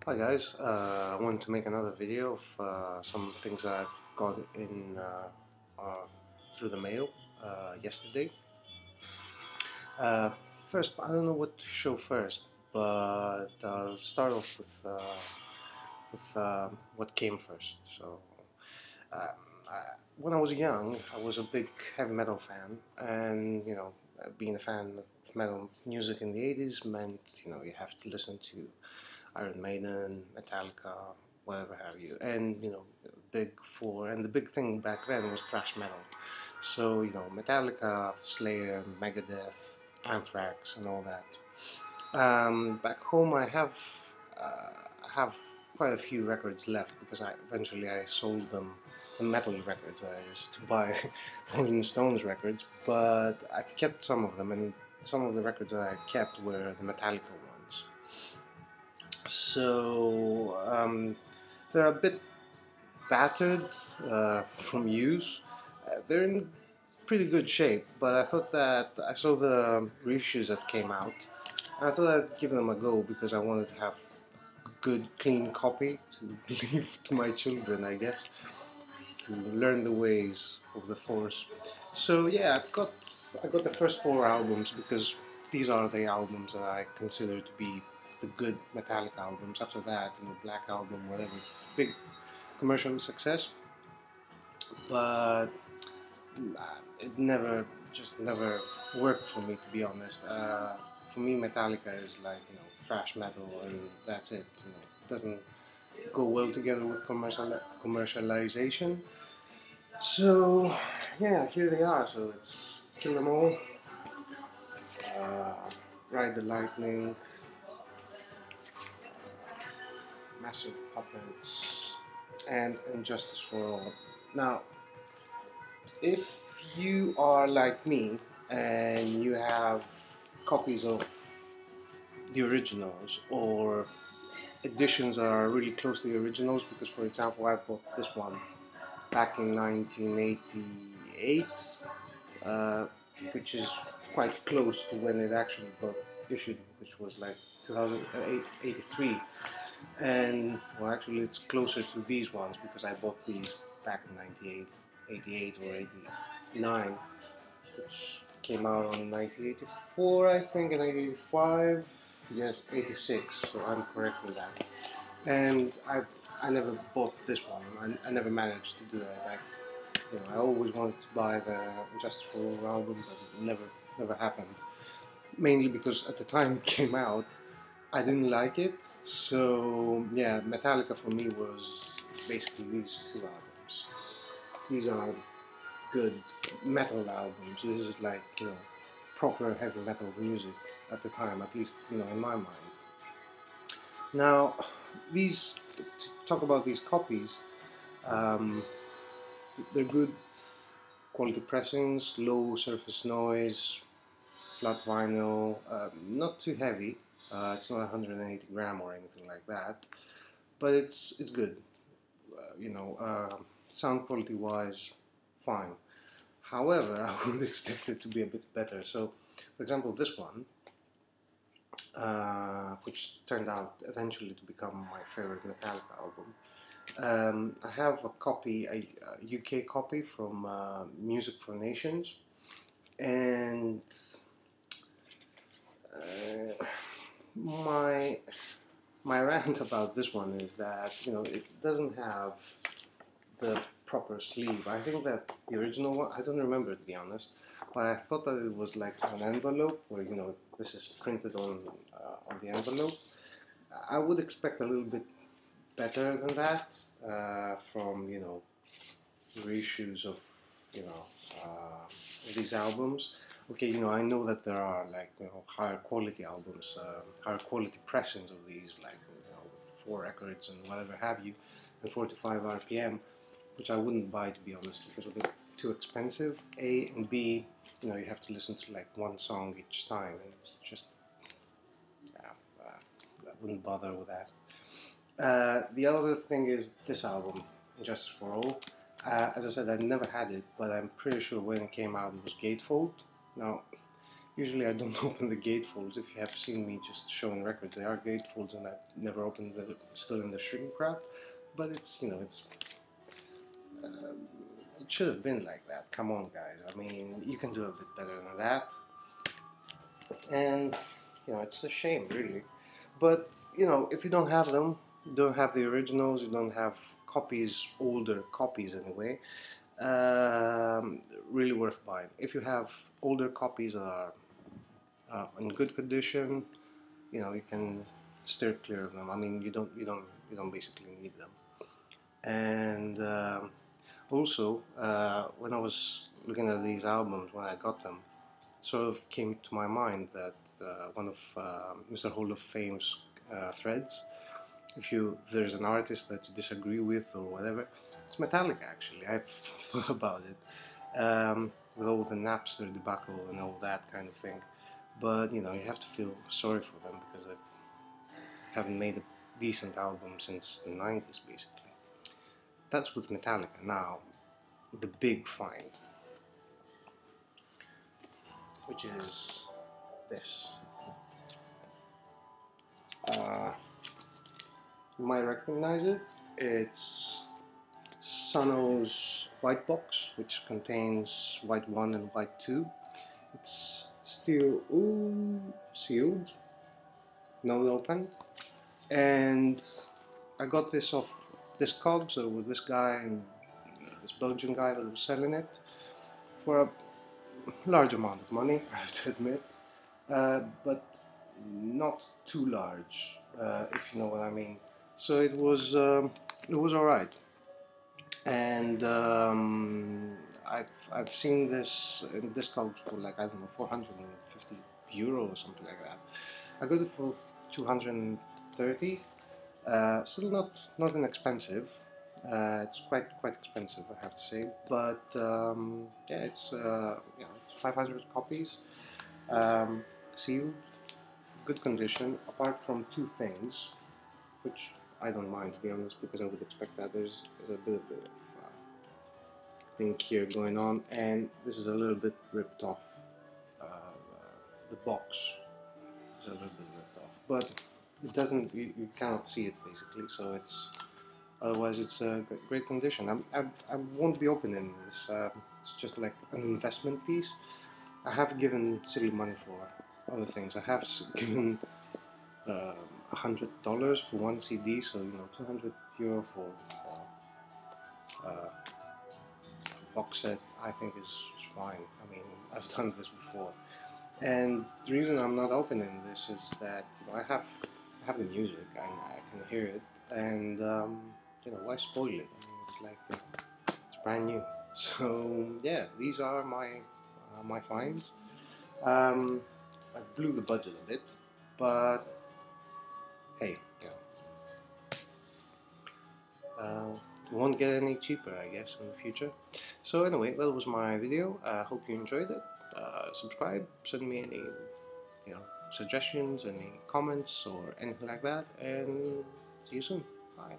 Hi guys, I wanted to make another video of some things that I've got in through the mail yesterday. Uh, First, I don't know what to show first, but I'll start off with what came first. Um, I, when I was young, I was a big heavy metal fan, and being a fan of metal music in the 80s meant you have to listen to Iron Maiden, Metallica, whatever have you, and big four. And the big thing back then was thrash metal. So Metallica, Slayer, Megadeth, Anthrax, and all that. Back home, I have quite a few records left because I sold them, the metal records I used to buy Rolling Stones records, but I kept some of them, and some of the records that I kept were the Metallica ones. So they're a bit battered from use. They're in pretty good shape, but I thought that I saw the reissues that came out. I thought I'd give them a go because I wanted to have a good, clean copy to leave to my children, I guess, to learn the ways of the Force. So yeah, I got the first four albums because these are the albums that I consider to be the good Metallica albums. After that, Black Album, whatever, big commercial success, but it never worked for me, to be honest. For me, Metallica is like thrash metal, and that's it. It doesn't go well together with commercialization. So yeah, here they are. So it's Kill 'Em All, uh, Ride the Lightning, Massive Puppets, and Injustice for All. Now, if you are like me and you have copies of the originals or editions that are really close to the originals, because for example I bought this one back in 1988, uh, which is quite close to when it actually got issued, which was like 2083. And well, actually it's closer to these ones because I bought these back in 88 or 89, which came out on 1984, I think, and 1985. Yes, 86. So I'm correct in that. And I never bought this one. I never managed to do that. I always wanted to buy the Just for All album, but it never happened. Mainly because at the time it came out, I didn't like it. So yeah, Metallica for me was basically these two albums. These are good metal albums. This is like proper heavy metal music at the time, at least in my mind. Now, these to talk about these copies, um, they're good quality pressings, low surface noise, flat vinyl, not too heavy. It's not 180 gram or anything like that, but it's good. Sound quality wise, fine. However, I would expect it to be a bit better. So, for example, this one, which turned out eventually to become my favorite Metallica album. I have a copy, a UK copy from Music for Nations, and my rant about this one is that it doesn't have the proper sleeve. I think that the original one, I don't remember to be honest, but I thought that it was like an envelope where this is printed on the envelope. I would expect a little bit better than that from reissues of you know these albums. Okay, I know that there are like higher quality albums, higher quality pressings of these, like with 4 records and whatever have you, and 45 RPM, which I wouldn't buy, to be honest, because a bit too expensive. A and B, you have to listen to like one song each time, and it's just yeah, I wouldn't bother with that. The other thing is this album, Justice for All. As I said, I never had it, but I'm pretty sure when it came out it was gatefold. Now, Usually I don't open the gatefolds. If you have seen me just showing records, they are gatefolds, and I've never opened the still in the shrink wrap. But it's, you know, it should have been like that. Come on, guys. I mean, you can do a bit better than that. And you know, it's a shame, really. But you know, if you don't have them, you don't have the originals, you don't have copies, older copies anyway. Really worth buying. If you have older copies that are in good condition, you know, you can steer clear of them. I mean, you don't basically need them. And also, when I was looking at these albums when I got them, sort of came to my mind that one of Mr. Hall of Fame's threads, if there's an artist that you disagree with or whatever, it's Metallica. Actually, I've thought about it, with all the Napster debacle and all that kind of thing. But you know, you have to feel sorry for them because they haven't made a decent album since the 90s, basically. That's with Metallica. Now, the big find, which is this. You might recognize it. It's Sonos White Box, which contains White 1 and White 2. It's still sealed, not open. And I got this off Discogs. So it was this guy, this Belgian guy that was selling it for a large amount of money, I have to admit, but not too large, if you know what I mean. So it was alright, and I've seen this in Discogs for like, I don't know, 450 euro or something like that. I got it for 230. Still not inexpensive. It's quite expensive, I have to say, but yeah, it's it's 500 copies, sealed, good condition. Apart from two things, which I don't mind, to be honest, because I would expect that there's a bit of thing here going on, and this is a little bit ripped off. The box is a little bit ripped off, but it doesn't. You cannot see it basically, so it's. Otherwise, it's a great condition. I won't be opening this. It's just like an investment piece. I have given silly money for other things. I have given $100 for one CD, so you know, 200 euro for box set. I think is fine. I mean, I've done this before, and the reason I'm not opening this is that, you know, I have the music and I can hear it, and you know, why spoil it? I mean, it's like it's brand new. So yeah, these are my finds. I blew the budget a bit, but hey, you know, it won't get any cheaper, I guess, in the future. So anyway, that was my video. I hope you enjoyed it. Subscribe, send me any, you know, suggestions, any comments or anything like that, and see you soon. Bye.